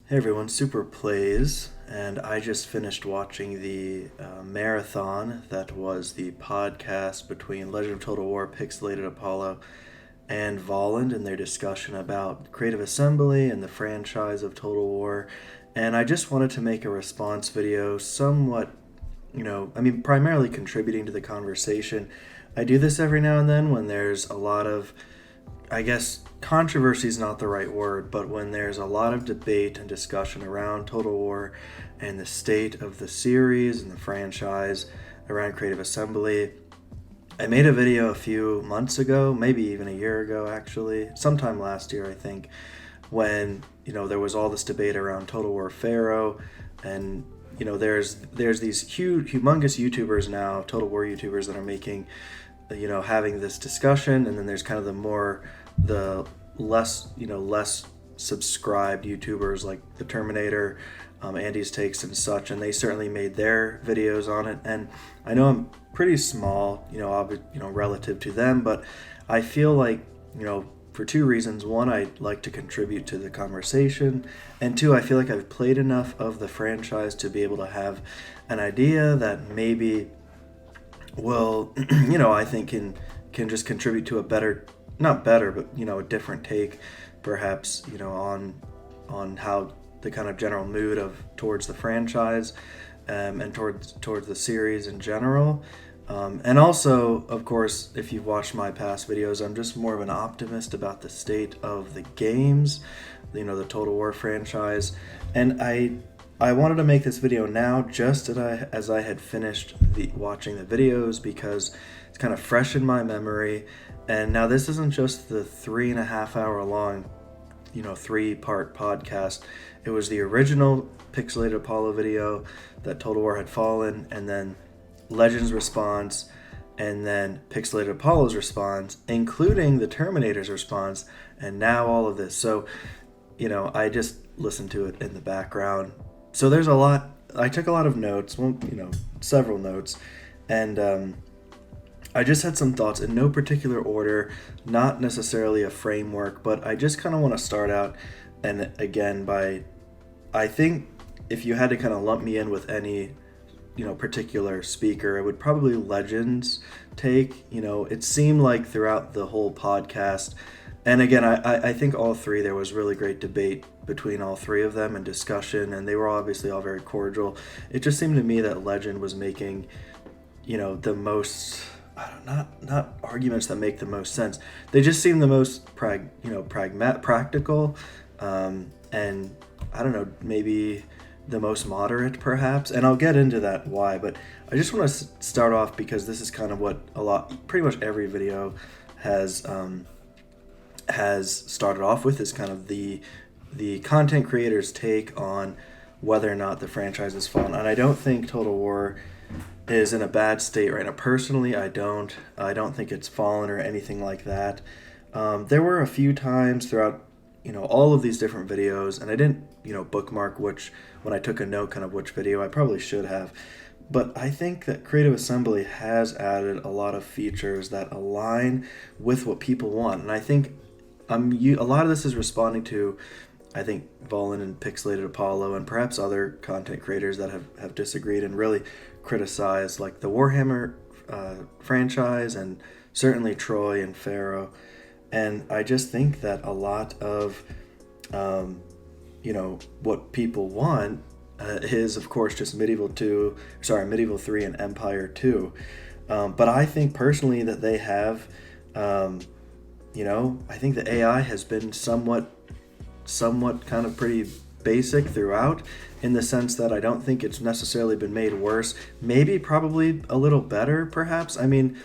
Hey everyone, Super Plays, and I just finished watching the marathon that was the podcast between Legend of Total War, Pixelated Apollo, and Volland in their discussion about Creative Assembly and the franchise of Total War. And I just wanted to make a response video, somewhat, primarily contributing to the conversation. I do this every now and then when there's a lot of, I guess, controversy is not the right word, but when there's a lot of debate and discussion around Total War and the state of the series and the franchise around Creative Assembly. I made a video a few months ago, maybe even a year ago actually, sometime last year I think, when there was all this debate around Total War Pharaoh, and there's these huge, humongous YouTubers now, Total War YouTubers that are making, having this discussion, and then there's kind of the less subscribed YouTubers like the Terminator, Andy's Takes and such, and they certainly made their videos on it. And I know I'm pretty small, relative to them, but I feel like, for two reasons. One, I like to contribute to the conversation, and two, I feel like I've played enough of the franchise to be able to have an idea that maybe will, I think can just contribute to a better, not better, but a different take, perhaps, on how the kind of general mood of towards the franchise, and towards the series in general. And also, of course, if you've watched my past videos, I'm just more of an optimist about the state of the games, the Total War franchise. And I wanted to make this video now just as I had finished watching the videos, because it's kind of fresh in my memory. And now this isn't just the 3.5 hour long, 3-part podcast. It was the original Pixelated Apollo video that Total War had fallen, and then Legend's response, and then Pixelated Apollo's response, including the Terminator's response, and now all of this. So, I just listened to it in the background. So there's a lot. I took a lot of notes, several notes, and I just had some thoughts in no particular order, not necessarily a framework, but I just kind of want to start out, and again, I think if you had to kind of lump me in with any particular speaker, it would probably Legends take. It seemed like throughout the whole podcast, and again, I think all three, there was really great debate between all three of them and discussion, and they were obviously all very cordial. It just seemed to me that Legend was making, the most, not arguments that make the most sense. They just seem the most practical, and I don't know, maybe the most moderate perhaps, and I'll get into that why. But I just want to start off, because this is kind of what pretty much every video has started off with, is kind of the content creator's take on whether or not the franchise has fallen. And I don't think Total War is in a bad state right now. Personally, I don't think it's fallen or anything like that. There were a few times throughout all of these different videos, and I didn't bookmark when I took a note kind of which video. I probably should have, but I think that Creative Assembly has added a lot of features that align with what people want, and I think a lot of this is responding to, I think, Volin and Pixelated Apollo and perhaps other content creators that have disagreed and really criticized, like the Warhammer franchise, and certainly Troy and Pharaoh. And I just think that a lot of, what people want is, of course, just Medieval 3 and Empire 2. But I think personally that they have, I think the AI has been somewhat kind of pretty basic throughout, in the sense that I don't think it's necessarily been made worse. Maybe probably a little better, perhaps. I mean,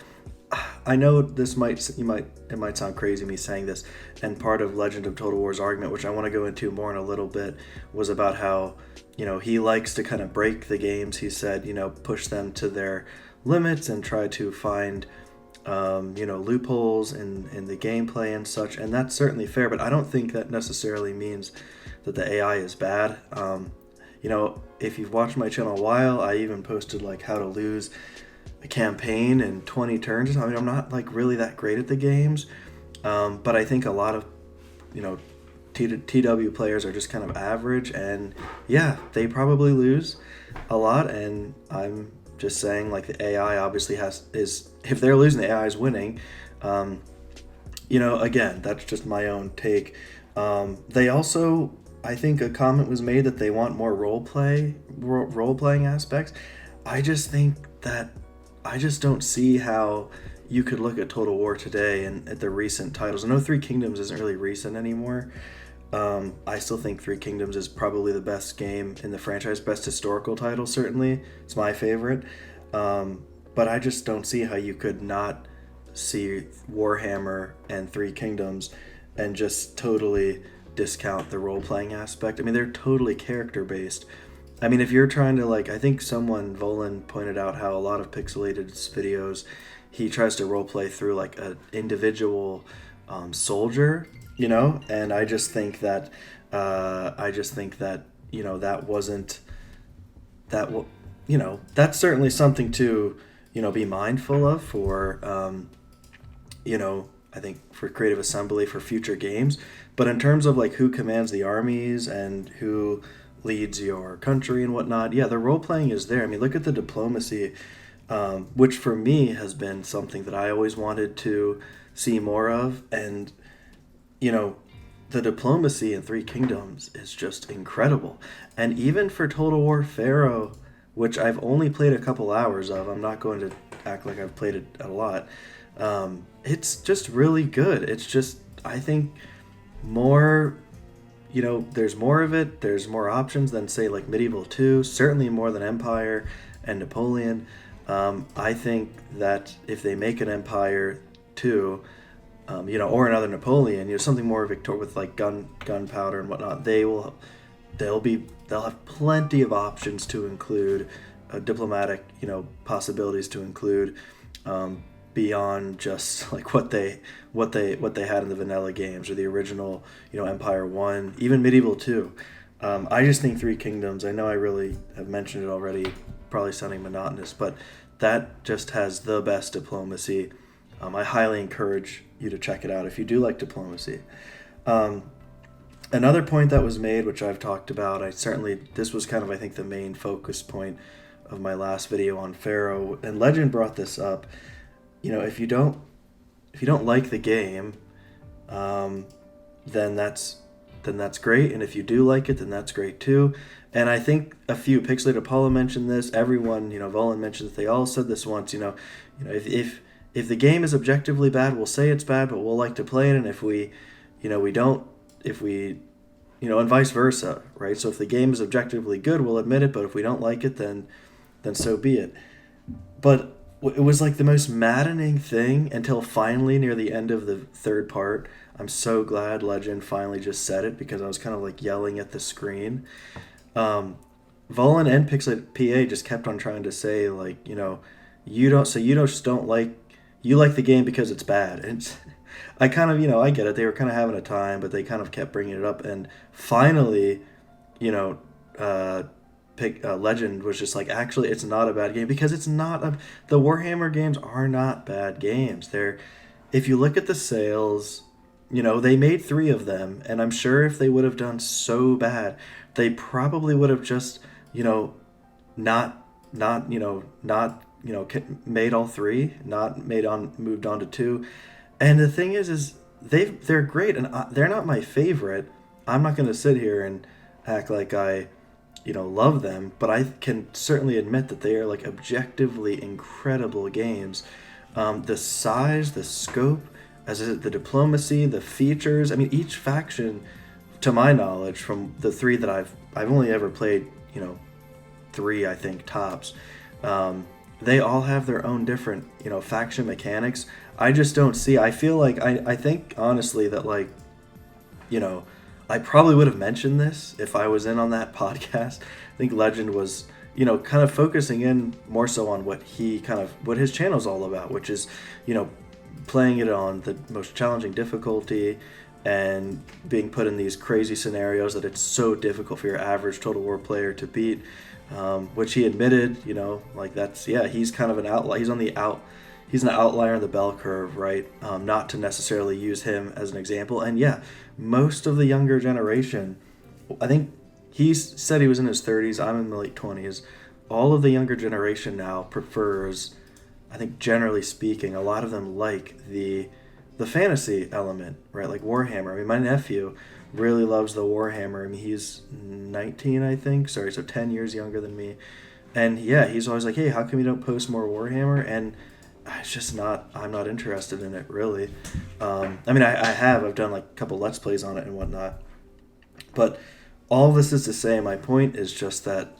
I know it might sound crazy me saying this, and part of Legend of Total War's argument, which I want to go into more in a little bit, was about how, he likes to kind of break the games. He said, push them to their limits and try to find, loopholes in the gameplay and such, and that's certainly fair, but I don't think that necessarily means that the AI is bad. If you've watched my channel a while, I even posted like how to lose a campaign in 20 turns. I mean, I'm not like really that great at the games, but I think a lot of TW players are just kind of average, and yeah, they probably lose a lot. And I'm just saying, like, the AI obviously is if they're losing, the AI is winning. Again, that's just my own take. They also, I think a comment was made that they want more role playing aspects. I just think that I just don't see how you could look at Total War today and at the recent titles. I know Three Kingdoms isn't really recent anymore. I still think Three Kingdoms is probably the best game in the franchise, best historical title, certainly. It's my favorite. But I just don't see how you could not see Warhammer and Three Kingdoms and just totally discount the role-playing aspect. I mean, they're totally character-based. I mean, if you're trying to, like, I think Volan pointed out how a lot of Pixelated videos, he tries to role-play through, like, an individual soldier, and I just think that, that wasn't, that's certainly something to, be mindful of for, I think for Creative Assembly for future games. But in terms of, like, who commands the armies and who leads your country and whatnot, yeah, the role playing is there. I mean, look at the diplomacy, which for me has been something that I always wanted to see more of. And, the diplomacy in Three Kingdoms is just incredible. And even for Total War Pharaoh, which I've only played a couple hours of, I'm not going to act like I've played it a lot. It's just really good. It's just, I think, more, there's more of it. There's more options than, say, like Medieval 2, certainly more than Empire and Napoleon. I think that if they make an Empire 2, or another Napoleon, something more with like gunpowder and whatnot, they'll have plenty of options to include, diplomatic, possibilities to include, beyond just like what they had in the vanilla games or the original, Empire 1, even Medieval 2. I just think Three Kingdoms, I know I really have mentioned it already, probably sounding monotonous, but that just has the best diplomacy. I highly encourage you to check it out if you do like diplomacy. Another point that was made, which I've talked about, this was kind of, I think, the main focus point of my last video on Pharaoh, and Legend brought this up. If you don't like the game, then that's great, and if you do like it, then that's great too. And I think a few, Pixelated Apollo mentioned this. Everyone, Volan mentioned that they all said this once. If the game is objectively bad, we'll say it's bad, but we'll like to play it. And if we don't, and vice versa, right? So if the game is objectively good, we'll admit it. But if we don't like it, then so be it. But it was like the most maddening thing until finally near the end of the third part. I'm so glad Legend finally just said it, because I was kind of like yelling at the screen. Volan and Pixelated PA just kept on trying to say, like, you like the game because it's bad. And I kind of, I get it. They were kind of having a time, but they kind of kept bringing it up. And finally, Legend was just like, actually, it's not a bad game, because it's not the Warhammer games are not bad games. If you look at the sales, they made 3 of them, and I'm sure if they would have done so bad, they probably would have just, not made all 3, moved on to 2. And the thing is they're great, and they're not my favorite. I'm not going to sit here and act like I, love them, but I can certainly admit that they are, like, objectively incredible games. The size, the scope, the diplomacy, the features. I mean, each faction, to my knowledge, from the 3 that I've only ever played, 3, I think, tops. They all have their own different, faction mechanics. I just don't see. I feel like I think honestly that, like, I probably would have mentioned this if I was in on that podcast. I think Legend was, kind of focusing in more so on what his channel's all about, which is, playing it on the most challenging difficulty and being put in these crazy scenarios that it's so difficult for your average Total War player to beat, which he admitted, like, he's kind of an outlier. He's on the he's an outlier in the bell curve, right? Not to necessarily use him as an example. And yeah, most of the younger generation, I think he said he was in his 30s. I'm in the late 20s. All of the younger generation now prefers, I think generally speaking, a lot of them like the fantasy element, right? Like Warhammer. I mean, my nephew really loves the Warhammer. I mean, he's 19, I think. Sorry, so 10 years younger than me. And yeah, he's always like, hey, how come you don't post more Warhammer? And it's just not, I'm not interested in it really. I mean, I've done like a couple Let's Plays on it and whatnot. But all this is to say, my point is just that,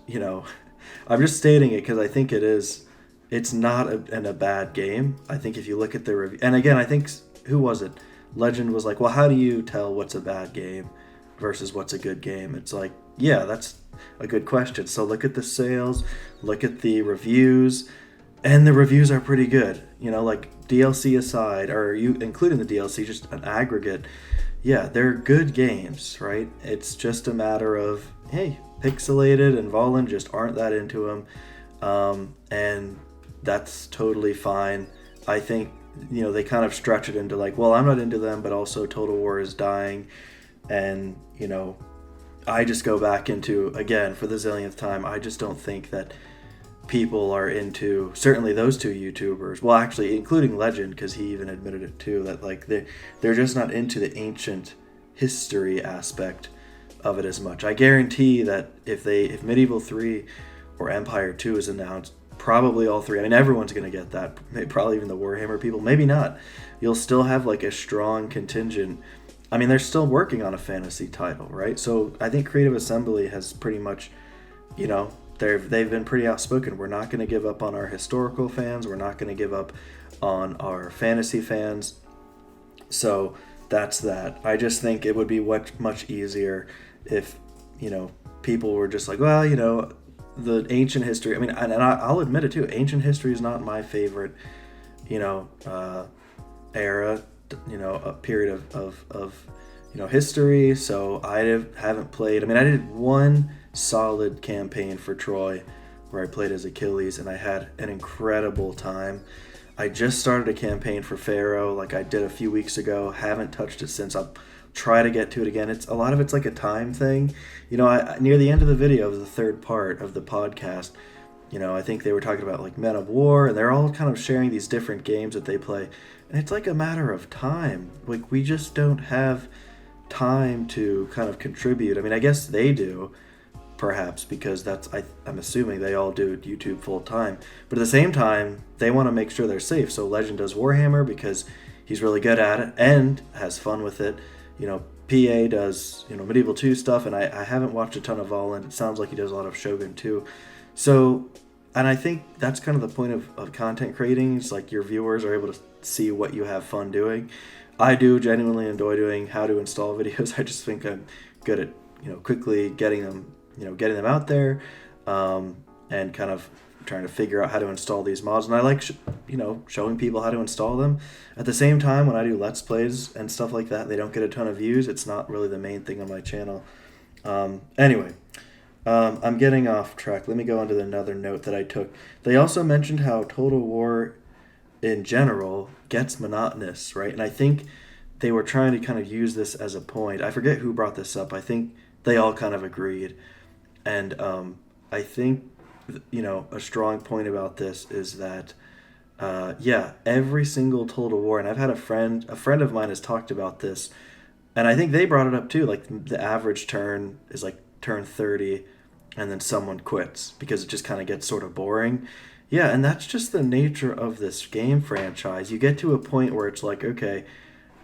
I'm just stating it because I think it's not a bad game. I think if you look at the review, and again, I think, who was it? Legend was like, well, how do you tell what's a bad game versus what's a good game? It's like, yeah, that's a good question. So look at the sales, look at the reviews, and the reviews are pretty good. Like DLC aside, or you including the DLC, just an aggregate, yeah, they're good games, right? It's just a matter of, hey, Pixelated and Volin just aren't that into them, and that's totally fine. I think, they kind of stretch it into like, well, I'm not into them, but also Total War is dying, and, I just go back into, again, for the zillionth time, I just don't think that people are into, certainly those two YouTubers, well, actually, including Legend, because he even admitted it too, that like they're just not into the ancient history aspect of it as much. I guarantee that if Medieval 3 or Empire 2 is announced, probably all three, I mean, everyone's going to get that, probably even the Warhammer people, maybe not. You'll still have like a strong contingent. I mean, they're still working on a fantasy title, right? So I think Creative Assembly has pretty much, they've been pretty outspoken. We're not going to give up on our historical fans. We're not going to give up on our fantasy fans. So that's that. I just think it would be much easier if, people were just like, well, the ancient history. I mean, and I'll admit it too. Ancient history is not my favorite, era, a period of history. So I haven't played. I mean, I did one solid campaign for Troy where I played as Achilles, and I had an incredible time. I just started a campaign for Pharaoh, like I did a few weeks ago. Haven't touched it since. I'll try to get to it again. It's a lot of it's like a time thing. I near the end of the video of the third part of the podcast, I think they were talking about like Men of War, and they're all kind of sharing these different games that they play. And it's like a matter of time. Like, we just don't have time to kind of contribute. I mean, I guess they do, perhaps, because I'm assuming they all do YouTube full time. But at the same time, they want to make sure they're safe. So Legend does Warhammer because he's really good at it and has fun with it. PA does, Medieval 2 stuff, and I haven't watched a ton of Volin. It sounds like he does a lot of Shogun too. So, and I think that's kind of the point of content creating. It's like your viewers are able to see what you have fun doing. I do genuinely enjoy doing how to install videos. I just think I'm good at, quickly getting them out there, and kind of trying to figure out how to install these mods. And I like, showing people how to install them. At the same time, when I do Let's Plays and stuff like that, they don't get a ton of views. It's not really the main thing on my channel. Anyway, I'm getting off track. Let me go on to another note that I took. They also mentioned how Total War in general gets monotonous, right? And I think they were trying to kind of use this as a point. I forget who brought this up. I think they all kind of agreed. And I think, a strong point about this is that, every single Total War, and I've had a friend of mine has talked about this, and I think they brought it up too, like the average turn is like turn 30, and then someone quits because it just kind of gets sort of boring. Yeah, and that's just the nature of this game franchise. You get to a point where it's like, okay,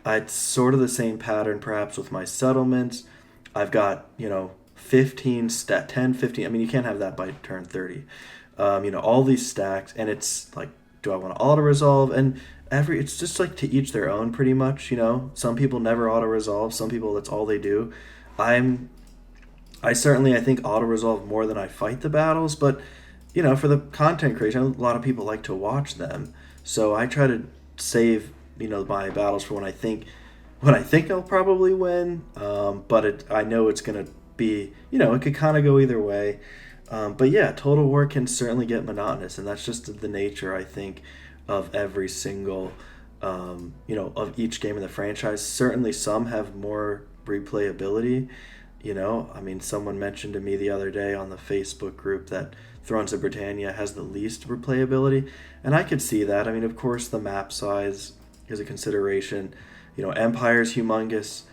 it's sort of the same pattern perhaps with my settlements. I've got, 10, 15, I mean, you can't have that by turn 30. All these stacks, and it's like, do I want to auto-resolve? And it's just like to each their own pretty much, Some people never auto-resolve, some people that's all they do. I certainly, I think, auto-resolve more than I fight the battles, but, for the content creation, a lot of people like to watch them. So I try to save, my battles for when I think I'll probably win, but I know it's going to be, it could kind of go either way. But yeah, Total War can certainly get monotonous, and that's just the nature, I think, of every single, of each game in the franchise. Certainly some have more replayability. I mean, someone mentioned to me the other day on the Facebook group that Thrones of Britannia has the least replayability, and I could see that. I mean, of course, the map size is a consideration. Empire's humongous.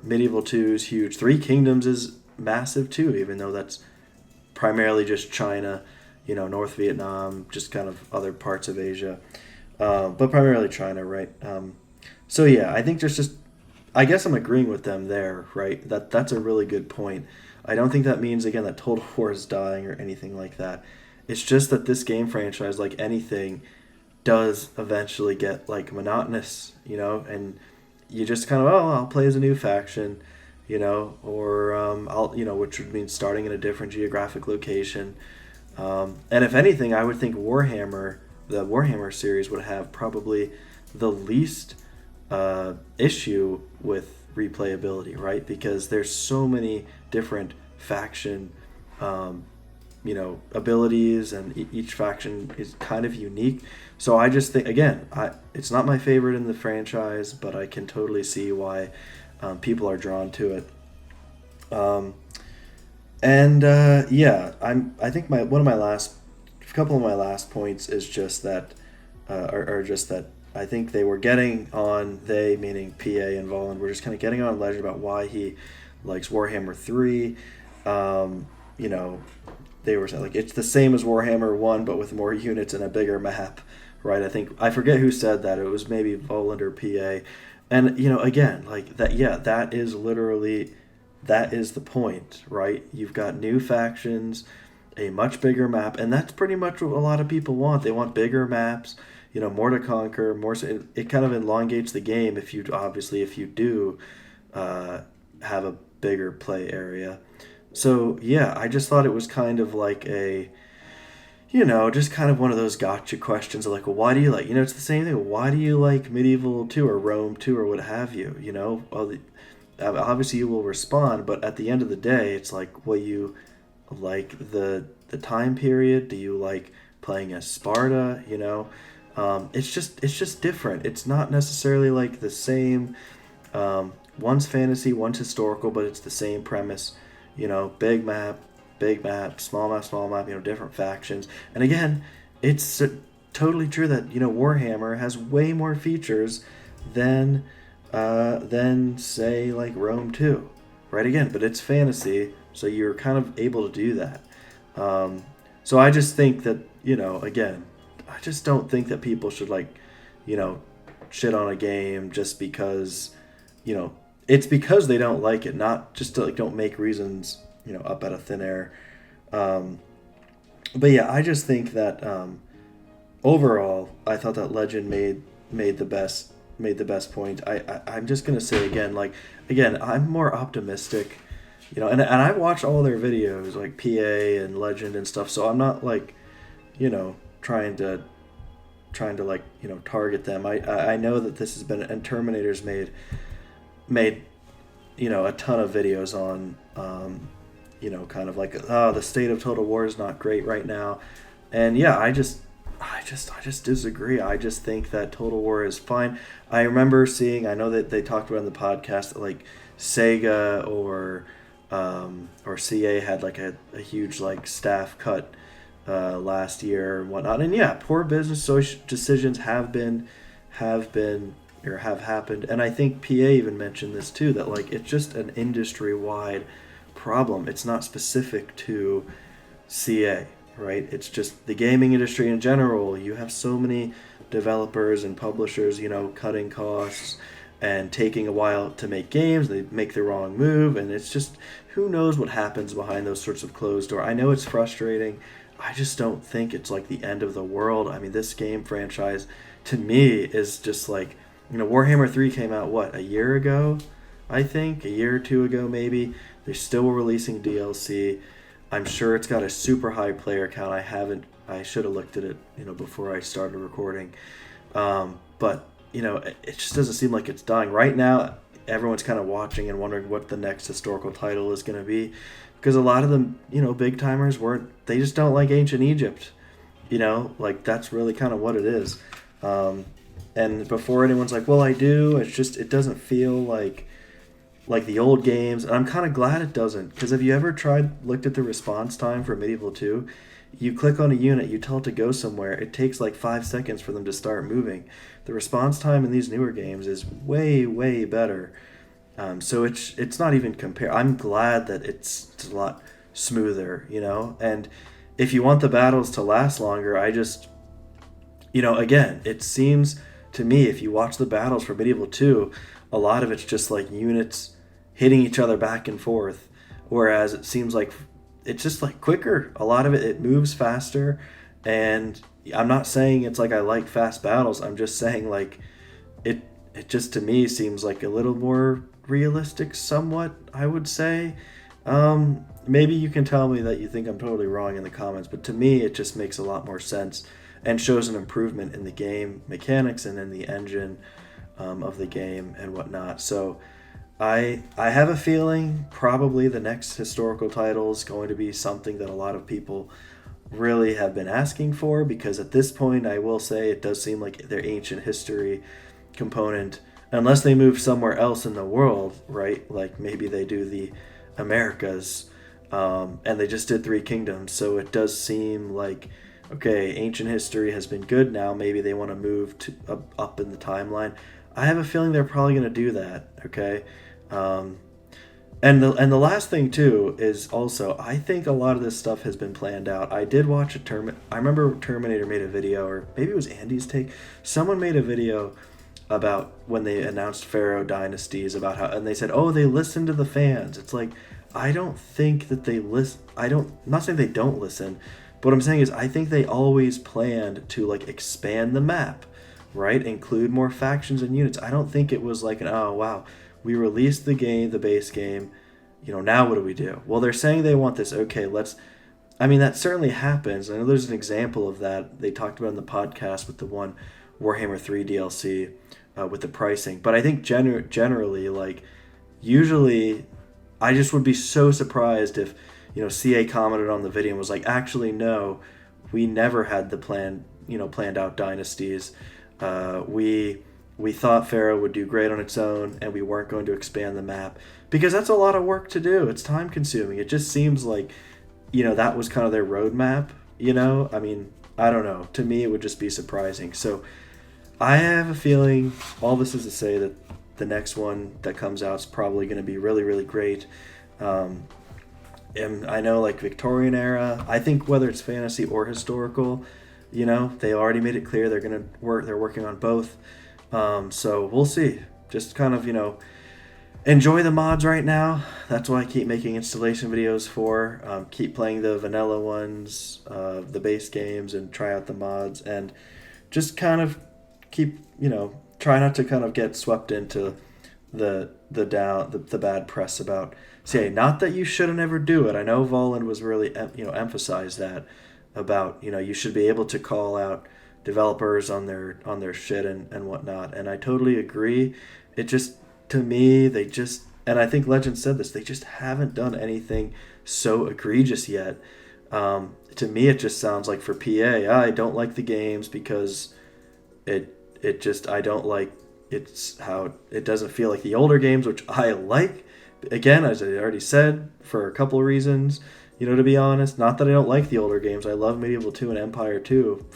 Medieval 2 is huge. Three Kingdoms is massive too, even though that's primarily just China, North Vietnam, just kind of other parts of Asia, but primarily China, right? So yeah, I think there's just, I guess I'm agreeing with them there, right? That's a really good point. I don't think that means, again, that Total War is dying or anything like that. It's just that this game franchise, like anything, does eventually get like monotonous, and you just kind of, I'll play as a new faction, or I'll, which would mean starting in a different geographic location. And if anything, I would think the Warhammer series would have probably the least issue with replayability, right? Because there's so many different faction, abilities, and each faction is kind of unique. So I just think, again, it's not my favorite in the franchise, but I can totally see why people are drawn to it. I think a couple of my last points is just that, are just that I think they were getting on, they meaning PA and Volland, were just kind of getting on Legend about why he likes Warhammer 3. They were saying, like, it's the same as Warhammer 1, but with more units and a bigger map, right? I forget who said that. It was maybe Volland or PA. And, again, like that, yeah, that is the point, right? You've got new factions, a much bigger map, and that's pretty much what a lot of people want. They want bigger maps, more to conquer, more. It kind of elongates the game if you do have a bigger play area. So yeah, I just thought it was kind of like a, just kind of one of those gotcha questions of like, well, why do you like, it's the same thing. Why do you like Medieval 2 or Rome 2 or what have you? Obviously you will respond, but at the end of the day, it's like, well, you like the time period? Do you like playing as Sparta? It's just different. It's not necessarily like the same. One's fantasy, one's historical, but it's the same premise. Big map, small map, different factions. And again, it's totally true that, Warhammer has way more features than say like Rome 2, right? Again, but it's fantasy, so you're kind of able to do that. So I just think that, again, I just don't think that people should shit on a game just because, it's because they don't like it, not just to don't make reasons, up out of thin air. But yeah, I just think that overall, I thought that Legend made the best point. I'm just gonna say again, I'm more optimistic, and I watch all their videos like PA and Legend and stuff. So I'm not trying to target them. I know that this has been, and Terminator's made a ton of videos on kind of like, the state of Total War is not great right now. And yeah, I just disagree. I just think that Total War is fine. I remember seeing, I know that they talked about in the podcast that like Sega or CA had like a huge like staff cut last year and whatnot. And yeah, poor business decisions have happened. And I think PA even mentioned this too, that like it's just an industry-wide problem. It's not specific to CA, right? It's just the gaming industry in general. You have so many developers and publishers, cutting costs and taking a while to make games. They make the wrong move, and it's just, who knows what happens behind those sorts of closed doors. I know it's frustrating. I just don't think it's like the end of the world. I mean, this game franchise to me is just like, Warhammer 3 came out, a year ago? I think, a year or two ago maybe. They're still releasing DLC. I'm sure it's got a super high player count. I should have looked at it, before I started recording. But, it just doesn't seem like it's dying. Right now, everyone's kind of watching and wondering what the next historical title is going to be. Because a lot of them, big timers they just don't like ancient Egypt. You know, like that's really kind of what it is. Um, and before anyone's like, well, I do, it's just it doesn't feel like the old games. And I'm kind of glad it doesn't, because have you ever looked at the response time for Medieval 2? You click on a unit, you tell it to go somewhere, it takes like 5 seconds for them to start moving. The response time in these newer games is way better. So it's not even compare. I'm glad that it's a lot smoother, you know. And if you want the battles to last longer, I just, you know, again, it seems to me if you watch the battles for Medieval 2, a lot of it's just like units hitting each other back and forth, whereas it seems like it's just like quicker. A lot of it moves faster, and I'm not saying it's like I like fast battles. I'm just saying like it it just to me seems like a little more realistic somewhat, I would say. Maybe you can tell me that you think I'm totally wrong in the comments, but to me it just makes a lot more sense and shows an improvement in the game mechanics and in the engine of the game and whatnot. So I have a feeling probably the next historical title is going to be something that a lot of people really have been asking for, because at this point I will say it does seem like their ancient history component, unless they move somewhere else in the world, right? Like maybe they do the Americas, and they just did Three Kingdoms. So it does seem like, okay, ancient history has been good. Now maybe they want to move to up in the timeline. I have a feeling they're probably going to do that. Okay, um, and the last thing too is also I think a lot of this stuff has been planned out. I did watch a I remember Terminator made a video, or maybe it was Andy's take. Someone made a video about when they announced Pharaoh dynasties, about how, and they said, oh, they listened to the fans. It's like, I don't think that they listen. I'm not saying they don't listen, but what I'm saying is I think they always planned to like expand the map, right? Include more factions and units. I don't think it was like an, oh wow, we released the game, the base game, you know, now what do we do? Well, they're saying they want this. Okay, let's, I mean, that certainly happens. I know there's an example of that they talked about in the podcast with the one Warhammer 3 DLC, with the pricing. But I think generally, like, usually, I just would be so surprised if, you know, CA commented on the video and was like, actually, no, we never had the planned out dynasties. We thought Pharaoh would do great on its own, and we weren't going to expand the map, because that's a lot of work to do. It's time consuming. It just seems like, you know, that was kind of their roadmap. You know, I mean, I don't know. To me, it would just be surprising. So I have a feeling all this is to say that the next one that comes out is probably going to be really great. Um, and I know, like, Victorian era, I think whether it's fantasy or historical, you know, they already made it clear they're going to work. They're working on both. So we'll see. Just kind of, you know, enjoy the mods right now. That's why I keep making installation videos for. Keep playing the vanilla ones, the base games, and try out the mods, and just kind of keep, you know, try not to kind of get swept into the bad press about CA. Not that you shouldn't ever do it. I know Voland was really, you know, emphasized that about, you know, you should be able to call out developers on their shit and whatnot, and I totally agree. It just, to me, they just, and I think Legend said this, they just haven't done anything so egregious yet. To me, it just sounds like for PA, I don't like the games because it just, I don't like, it's how it doesn't feel like the older games, which I like. Again, as I already said, for a couple of reasons, you know, to be honest, not that I don't like the older games. I love Medieval 2 and Empire 2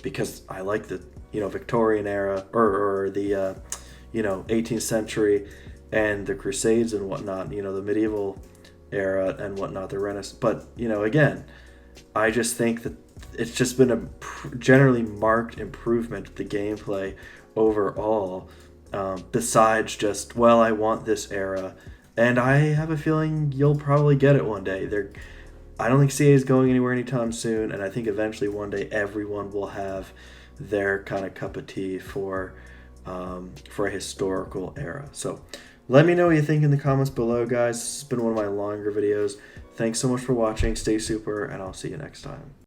because I like the, you know, Victorian era, or the you know, 18th century and the Crusades and whatnot, you know, the medieval era and whatnot, the Renaissance. But, you know, again, I just think that it's just been a generally marked improvement, the gameplay overall, besides just, well, I want this era. And I have a feeling you'll probably get it one day. I don't think CA is going anywhere anytime soon, and I think eventually one day everyone will have their kind of cup of tea for a historical era. So let me know what you think in the comments below, guys. This has been one of my longer videos. Thanks so much for watching. Stay super, and I'll see you next time.